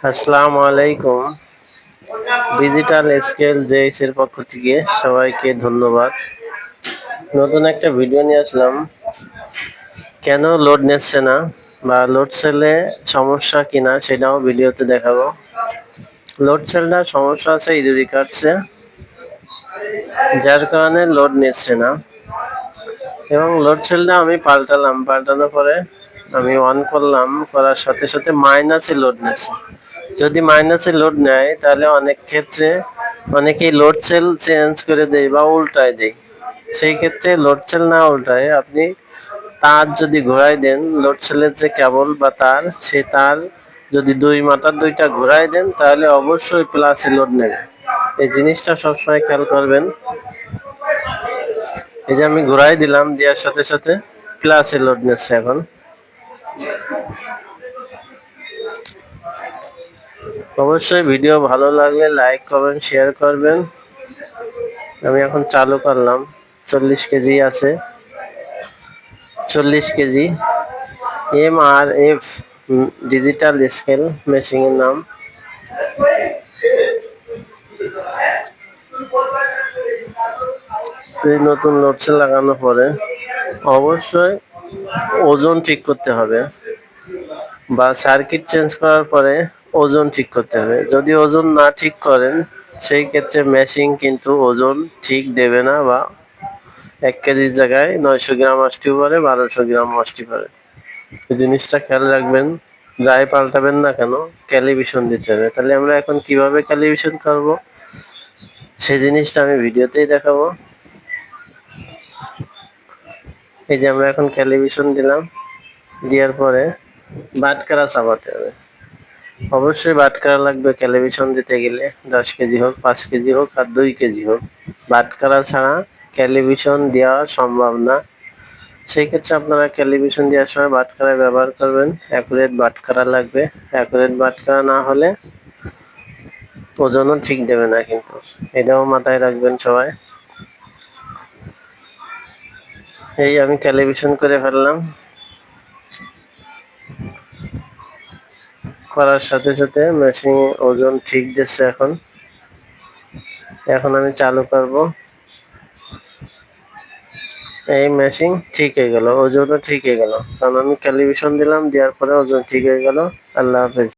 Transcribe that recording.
আসসালামু আলাইকুম। Digital scale JS এর পক্ষ থেকে সবাইকে ধন্যবাদ। নতুন একটা ভিডিও নিয়ে আসলাম। কেন লোড নিচ্ছে না বা লোড সেলে সমস্যা কিনা সেটাও ভিডিওতে দেখাবো। লোড সেলটা সমস্যা আছে ইঁদুরি কাটছে, যার কারণে লোড নিচ্ছে না। এবং লোড সেলটা আমি পাল্টানোর পরে আমি অন করলাম, করার সাথে সাথে মাইনাসে লোড নিচ্ছে। যদি মাইনাসে লোড নেয় তাহলে অনেক ক্ষেত্রে অনেকেই লোড সেল চেঞ্জ করে দেয় বা উল্টায় দেয়। সেই ক্ষেত্রে লোড সেল না উল্টায় আপনি তার যদি ঘোরায় দেন, লোড সেলের যে কেবল বা তার, সে তার যদি দুই মাথার দুইটা ঘোরায় দেন তাহলে অবশ্যই প্লাসে লোড নেবে। এই জিনিসটা সবসময় খেয়াল করবেন। এই যে আমি ঘোরাই দিলাম, দেওয়ার সাথে সাথে প্লাসে লোড নিচ্ছে। এখন অবশ্যই ভিডিও ভালো লাগলে লাইক কমেন্ট শেয়ার করবেন। আমি এখন চালু করলাম, 40 কেজি আছে, 40 কেজি MRF ডিজিটাল স্কেল মেশিনের নাম। এই নতুন লোড সেল লাগানোর পরে অবশ্যই ওজন ঠিক করতে হবে, বা সার্কিট চেঞ্জ করার পরে ওজন ঠিক করতে হবে। যদি ওজন না ঠিক করেন সেই ক্ষেত্রে মেশিন কিন্তু ওজন ঠিক দেবে না, বা 1 কেজির জায়গায় 900 গ্রাম আসতেও পারে, 1200 গ্রাম আসতে পারে। এই জিনিসটা খেয়াল রাখবেন। যাই পাল্টাবেন না কেন ক্যালিব্রেশন দিতে হবে। তাহলে আমরা এখন কিভাবে ক্যালিব্রেশন করব সেই জিনিসটা আমি ভিডিওতেই দেখাবো। এই যে আমরা এখন ক্যালিব্রেশন দিলাম, দেওয়ার পরে বাটখারা চাপাতে হবে। অবশ্যই বাটখারা লাগবে ক্যালিব্রেশন দিতে গেলে, 10 কেজি হোক, 5 কেজি হোক আর 2 কেজি হোক। বাটখারা ছাড়া ক্যালিব্রেশন দেওয়া সম্ভব না। সেই ক্ষেত্রে আপনারা ক্যালিব্রেশন দেওয়ার সময় বাটখারা ব্যবহার করবেন। অ্যাকুরেট বাটখারা লাগবে। অ্যাকুরেট বাটখারা না হলে ওজনও ঠিক দেবে না কিন্তু, এটাও মাথায় রাখবেন সবাই। এই আমি ক্যালিব্রেশন করে ফেললাম, করার সাথে সাথে মেশিন ওজন ঠিক দিচ্ছে। এখন আমি চালু করব। এই মেশিন ঠিক হয়ে গেল, ওজনও ঠিক হয়ে গেল, কারণ আমি ক্যালিব্রেশন দিলাম, দেওয়ার পরে ওজন ঠিক হয়ে গেল। আল্লাহ হাফেজ।